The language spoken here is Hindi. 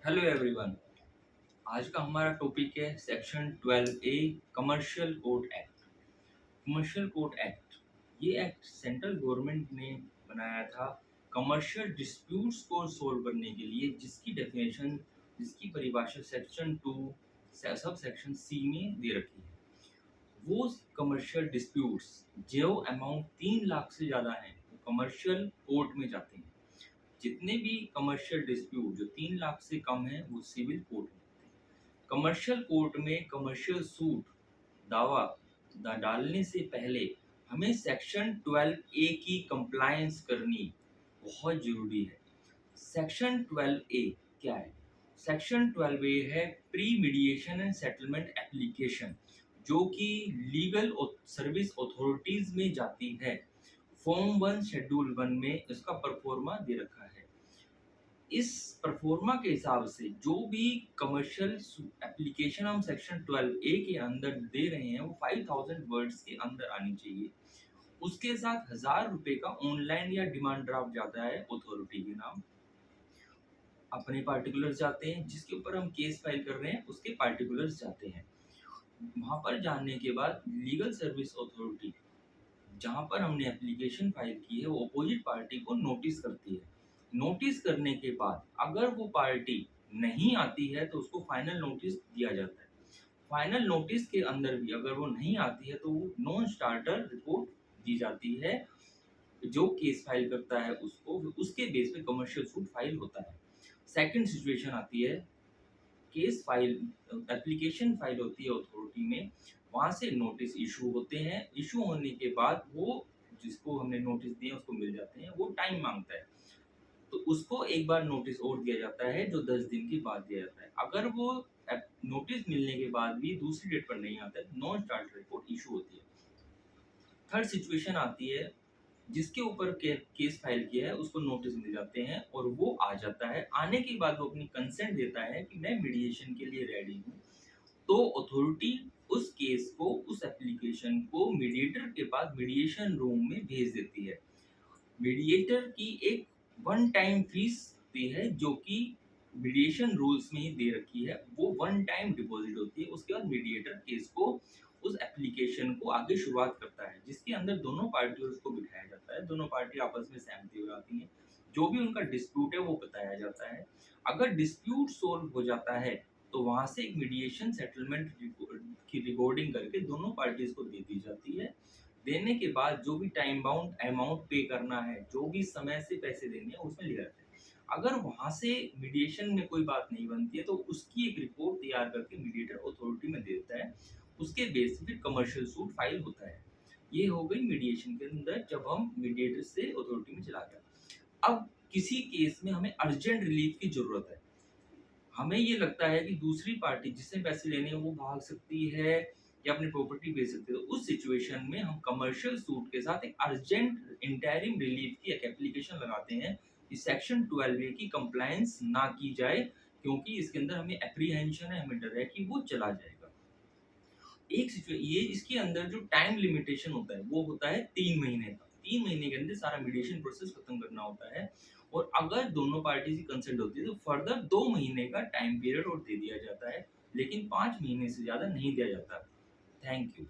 Hello everyone. आज का हमारा टॉपिक है section 12A commercial code act. Commercial code act ये एक्ट सेंट्रल गवर्नमेंट ने बनाया था कमर्शियल डिस्प्यूट्स को सोल्व करने के लिए, जिसकी डेफिनेशन, जिसकी परिभाषा सेक्शन 2 सब सेक्शन सी में दे रखी है। वो कमर्शियल डिस्प्यूट्स जो अमाउंट 3 लाख से ज़्यादा हैं वो कमर्शियल कोर्ट में जाते हैं। जितने भी कमर्शियल डिस्प्यूट जो 3 लाख से कम है वो सिविल कोर्ट में। कमर्शियल कोर्ट में कमर्शियल सूट दावा डालने से पहले हमें सेक्शन 12A की कंप्लायंस करनी बहुत जरूरी है। सेक्शन 12A क्या है? सेक्शन 12A है pre mediation and settlement application, जो कि लीगल सर्विस अथॉरिटीज में जाती है। फॉर्म 1 शेड्यूल 1 में इसका परफॉर्मा दे रखा है। इस परफॉर्मा के हिसाब से जो भी कमर्शियल एप्लीकेशन हम सेक्शन 12A के अंदर दे रहे हैं वो 5000 वर्ड्स के अंदर आनी चाहिए। उसके साथ 1000 रुपए का ऑनलाइन या डिमांड ड्राफ्ट जाता है अथॉरिटी के नाम। अपने पार्टिकुलर्स जाते हैं, जिसके ऊपर हम केस फाइल कर रहे हैं उसके पार्टिकुलर्स जाते हैं। वहां पर जाने के बाद लीगल सर्विस अथॉरिटी जहां पर हमने एप्लीकेशन फाइल की है वो अपोजिट पार्टी को नोटिस करती है। नोटिस करने के बाद अगर वो पार्टी नहीं आती है तो उसको फाइनल नोटिस दिया जाता है। फाइनल नोटिस के अंदर भी अगर वो नहीं आती है तो वो नॉन स्टार्टर रिपोर्ट दी जाती है। जो केस फाइल करता है उसको उसके बेस पे कमर्शियल सूट फाइल होता है। सेकंड सिचुएशन आती है, केस फाइल एप्लीकेशन फाइल होती है अथॉरिटी में, वहां से नोटिस इशू होते हैं। इशू होने के बाद वो जिसको हमने नोटिस दिए उसको मिल जाते हैं, वो टाइम मांगता है तो उसको एक बार नोटिस और दिया जाता है जो 10 दिन के बाद दिया जाता है। अगर वो नोटिस मिलने के बाद भी दूसरी डेट पर नहीं आता है, नॉन स्टार्ट रिपोर्ट इशू होती है। थर्ड सिचुएशन आती है, जिसके ऊपर केस फाइल किया है उसको नोटिस मिल जाते हैं और वो आ जाता है। आने के बाद वो अपनी कंसेंट देता है कि मैं मीडिएशन के लिए रेडी हूँ। तो अथॉरिटी उस केस को, उस एप्लीकेशन को मीडिएटर के पास मीडिएशन रूम में भेज देती है। मीडिएटर की एक वन टाइम फीस होती है जो कि मीडिएशन रूल्स में ही दे रखी है। वो वन टाइम डिपॉजिट होती है। उसके बाद मीडिएटर केस को, उस एप्लीकेशन को आगे शुरुआत करता है, जिसके अंदर दोनों पार्टियों को बिठाया जाता है। दोनों पार्टी आपस में सहमति हो जाती है। जो भी उनका डिस्प्यूट है वो बताया जाता है। अगर डिस्प्यूट सोल्व हो जाता है तो वहां से एक मीडिएशन सेटलमेंट की रिकॉर्डिंग करके दोनों पार्टीज को दे दी जाती है। देने के बाद जो भी टाइम बाउंड अमाउंट पे करना है, जो भी समय से पैसे देने हैं उसमें लिखा रहता है। अगर वहां से मीडिएशन में कोई बात नहीं बनती है तो उसकी एक रिपोर्ट तैयार करके मीडिएटर अथॉरिटी में देता है। उसके बेस पे फिर कमर्शियल सूट फाइल होता है। ये हो गई मीडिएशन के अंदर जब हम मीडिएटर से अथॉरिटी में चला गया। अब किसी केस में हमें अर्जेंट रिलीफ की जरूरत है। हमें ये लगता है कि दूसरी पार्टी जिससे पैसे लेने हैं वो भाग सकती है या अपनी प्रॉपर्टी बेच सकती है, तो उस सिचुएशन में हम कमर्शियल सूट के साथ एक अर्जेंट इंटरिम रिलीफ की एक एप्लीकेशन लगाते हैं कि सेक्शन 12A की कंप्लायंस ना की जाए, क्योंकि इसके अंदर हमें एप्रीहेंशन है, हमें डर है कि वो चला जाएगा। एक सिचुएशन ये, इसके अंदर जो टाइम लिमिटेशन होता है वो होता है 3 महीने का। 3 महीने के अंदर सारा मीडिएशन प्रोसेस खत्म करना होता है। और अगर दोनों पार्टी की कंसेंट होती है तो फर्दर 2 महीने का टाइम पीरियड और दे दिया जाता है, लेकिन 5 महीने से ज्यादा नहीं दिया जाता। Thank you.